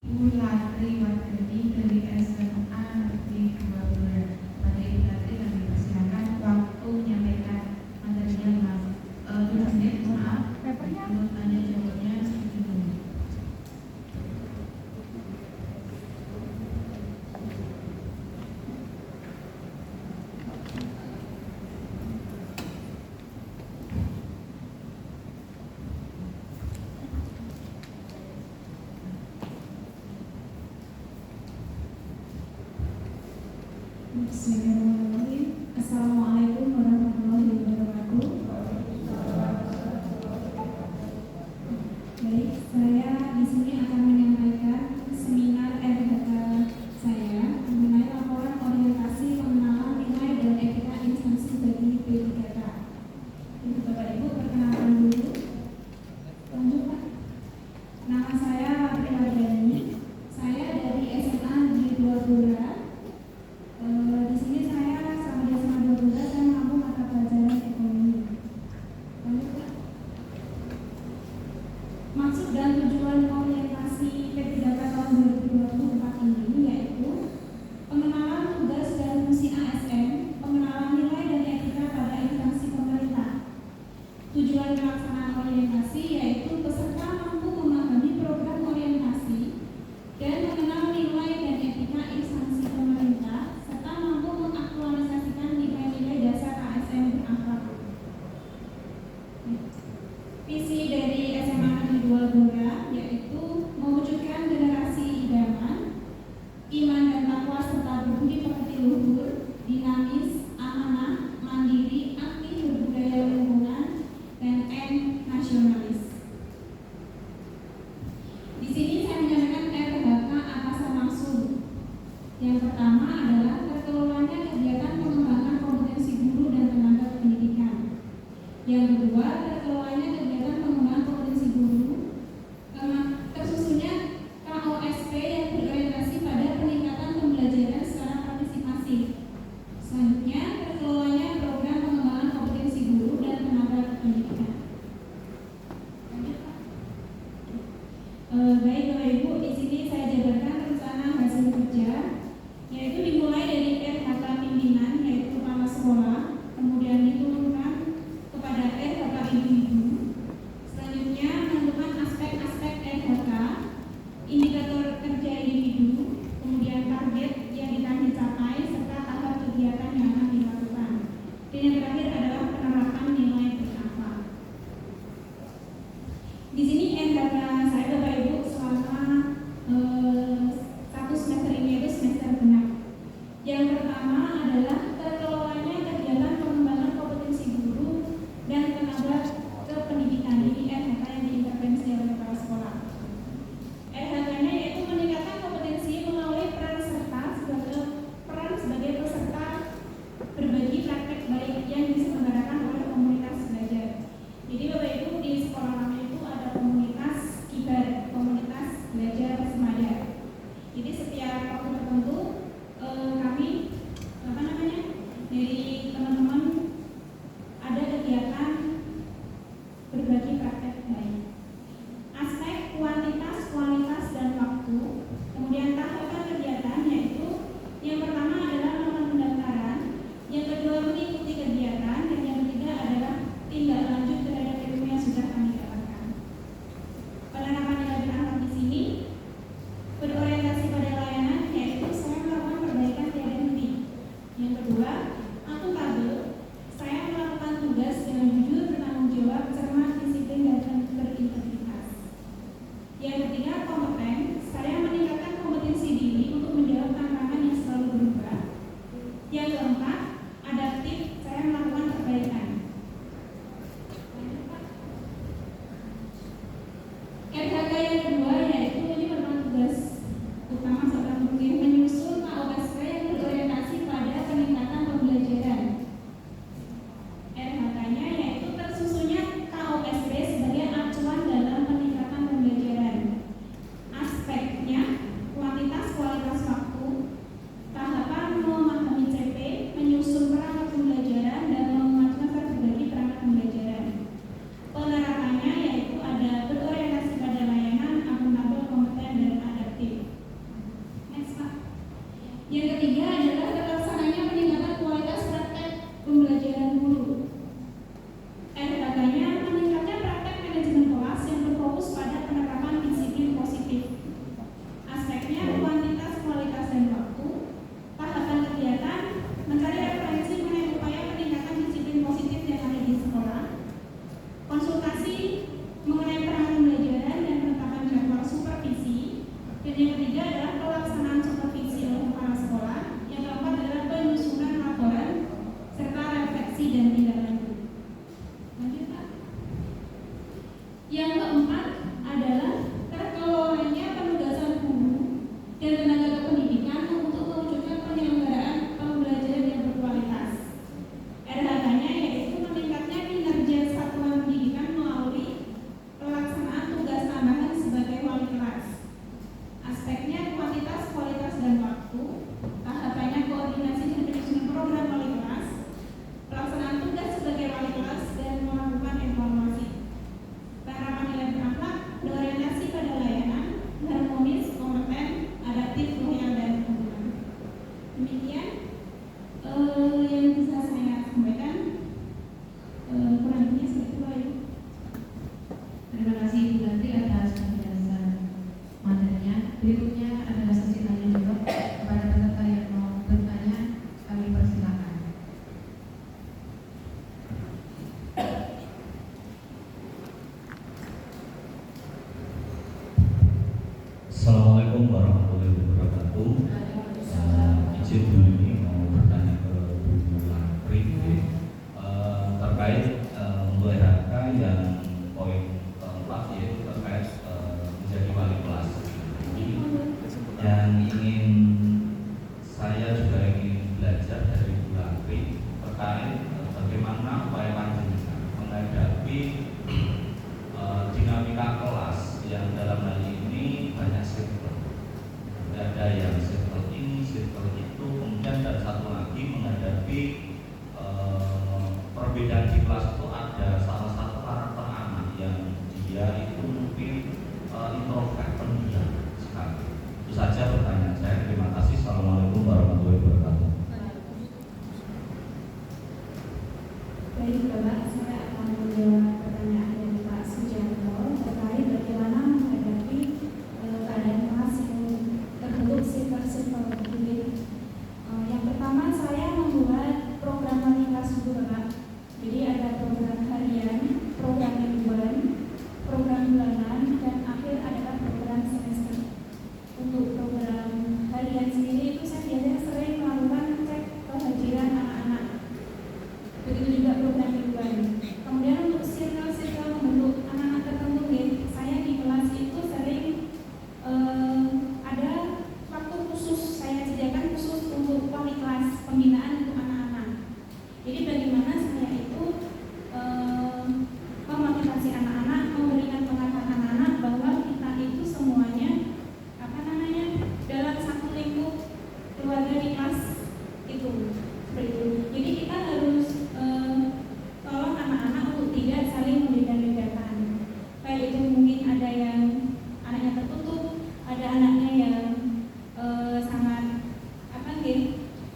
Ibu Latri Wardani dari SMA Negeri 2 Bulan. Materi Latri kami persilakan waktu menyampaikan materinya Mas. 2 menit, maaf. Untuk tanya jawabnya 7 menit. Bismillahirrahmanirrahim. Assalamualaikum warahmatullahi wabarakatuh. Baik, saya di sini akan menyampaikan seminar RHK saya mengenai laporan orientasi pengenalan nilai dan etika instansi bagi P3K. Jadi Bapak Ibu perkenalkan dulu. Lanjut Pak. Nama saya Latri Wardani. Saya dari SMA Negeri 2 Bulan. Di sini saya yang ketiga adalah pelaksanaan supervisi oleh kepala sekolah. Yang keempat adalah penyusunan laporan serta refleksi dan tindak lanjut. Lanjut Pak. Yang keempat adalah terkelolanya penugasan guru dan tenaga kependidikan untuk mewujudkan penyelenggaraan pembelajaran yang berkualitas. RHK-nya yaitu meningkatnya kinerja satuan pendidikan melalui pelaksanaan tugas tambahan sebagai wali kelas. Aspeknya kuantitas, kualitas, dan waktu. Tahapannya koordinasi dan penyusunan program wali kelas, pelaksanaan tugas sebagai wali kelas, dan melakukan evaluasi. Penerapan nilai berakhlak berorientasi pada layanan, harmonis, kompeten, adaptif, loyal, dan akuntan. Demikian yang bisa saya sampaikan. Kurang lebihnya seperti itu ya. Terima kasih Ibu Ganti atas penjelasan materinya. Berikutnya adalah sesi tanya jawab. Kepada peserta yang mau bertanya, kami persilakan. Assalamualaikum warahmatullahi wabarakatuh. Izin dulu ini mau bertanya ke Bu Lantri terkait untuk RHK yang poin keempat, yaitu terkait menjadi wali kelas. Yang ingin saya juga ingin belajar dari Bu Lantri terkait bagaimana upaya panjenengan menghadapi dinamika kelas yang dalam hal ini banyak circle. Ada yang circle ini, circle itu, kemudian ada satu lagi menghadapi perbedaan di kelas itu. Ada salah satu karakter anak yang dia itu mungkin introvert, pendiam sekali. Itu saja pertanyaan saya. Terima kasih. Assalamualaikum warahmatullahi wabarakatuh. Baik Bapak, saya akan menjawab pertanyaan dari Pak Sujanto terkait bagaimana menghadapi keadaan kelas yang terbentuk circle bullying. Yang pertama, saya membuat program wali kelas dulu Bapak. Jadi ada program harian, program mingguan, program bulanan, dan akhir adalah program semester. Untuk program harian sendiri itu saya biasanya sering melakukan cek kehadiran anak-anak. Begitu juga program mingguan. Kemudian untuk circle membentuk anak-anak tertentu, saya di kelas itu sering ada waktu khusus saya sediakan khusus untuk wali kelas pembinaan untuk anak-anak. Jadi bagaimana saya itu memotivasi anak-anak, memberikan pengetahuan anak-anak bahwa kita itu semuanya dalam satu lingkup keluarga di kelas itu. Seperti itu. Jadi kita harus tolong anak-anak untuk tidak saling membeda-bedakan. Kayak itu mungkin ada yang anaknya tertutup, ada anaknya yang sangat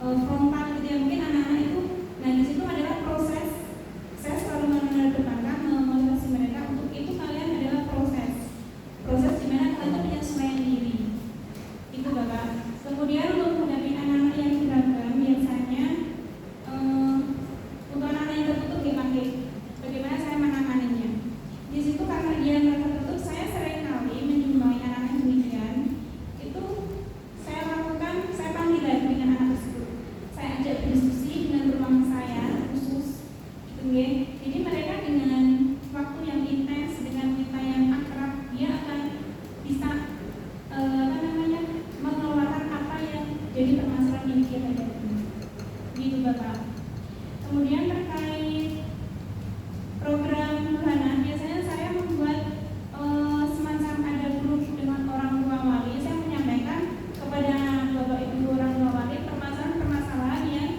frontal gitu ya. Mungkin anak-anak itu, nah di situ adalah proses. Saya selalu mengedepankan memotivasi mereka untuk itu. Kalian adalah proses di mana kalian itu penyesuaian diri. Itu Bapak. Kemudian untuk menghadapi anak-anak yang beragam, biasanya untuk anak-anak yang tertutup dipakai. Bagaimana saya menanganinya? Di situ karena dia merasa tertutup, saya sering kali menjumpai anak-anak yang demikian. Itu saya panggil lagi dengan anak tersebut. Saya ajak berdiskusi dengan ruang saya khusus. Jadi mereka dengan waktu yang intens, dengan kita yang akrab, dia akan bisa mengeluarkan apa yang jadi permasalahan yang dia hadapi. Gitu Bapak. Kemudian terkait program bulanan, biasanya saya membuat semacam ada grup dengan orang tua wali. Saya menyampaikan kepada Bapak Ibu orang tua wali permasalahan-permasalahan yang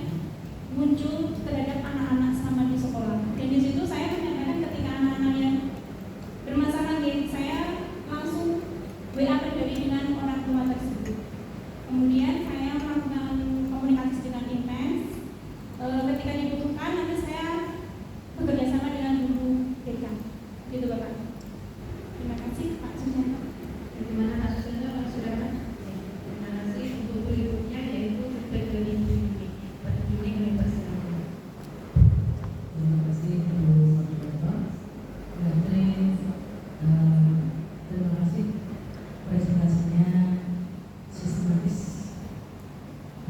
muncul terhadap anak-anak selama di sekolah. Dan di situ saya menyampaikan ketika anak-anak yang bermasalah, saya langsung WA pribadi dengan orang tua tersebut. Kemudian saya melakukan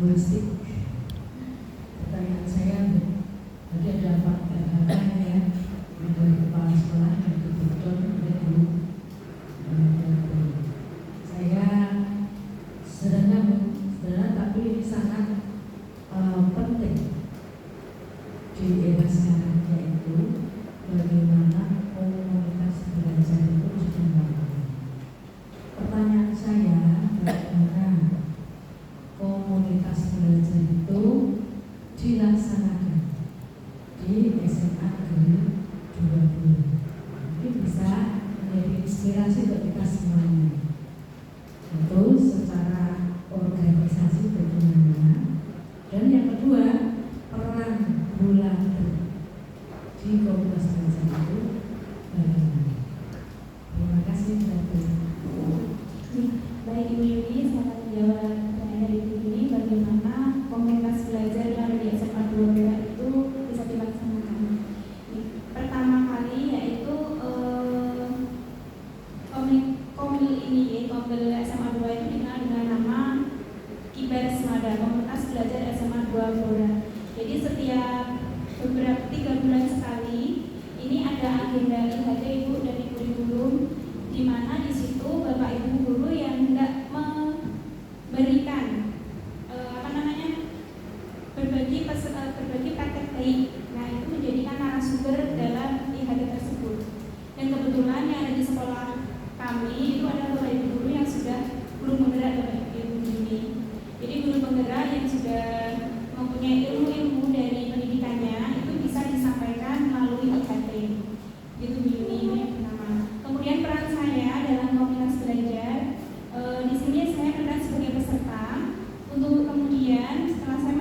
holistik. Pertanyaan saya, tadi ada Pak RHK ya, dari kepala sekolah, dari direktur, dari guru. Saya sebenarnya tapi ini sangat penting di era sekarang, yaitu bagaimana komunitas belajar itu dibangun. Pertanyaan saya, bagaimana komunitas belajar itu dilaksanakan di SMA Negeri 20. Mungkin bisa menjadi inspirasi untuk kita semuanya. Itu secara organisasi bagaimana, dan yang kedua peran bulan di komunitas belajar itu bagaimana. Terima kasih Baik Ibu Yuni, saya akan menjawab pertanyaan dari Ibu Yuni, bagaimana komunitas belajar yang ada di SMA 2 Perak itu bisa dilaksanakan. Pertama kali yaitu komil ini, komil SMA 2 itu dikenal dengan nama Kibar Semada, komunitas belajar SMA 2 Perak. Jadi setiap beberapa 3 bulan sekali ini ada agenda IHT Ibu dan Ibu Guru, di mana di situ Bapak Ibu guru yang hendak memberikan berbagi praktek baik. Nah, itu menjadikan narasumber dalam IHT tersebut. Dan kebetulan yang ada di sekolah kami itu ada Bapak Ibu guru yang sudah guru penggerak Bapak Ibu ini. Jadi guru penggerak yang sudah mempunyai ilmu-ilmu dari pendidikannya itu bisa disampaikan melalui IHT. Itu ini yang pertama. Kemudian peran saya dalam komunitas belajar, di sini saya peran sebagai peserta untuk kemudian setelah saya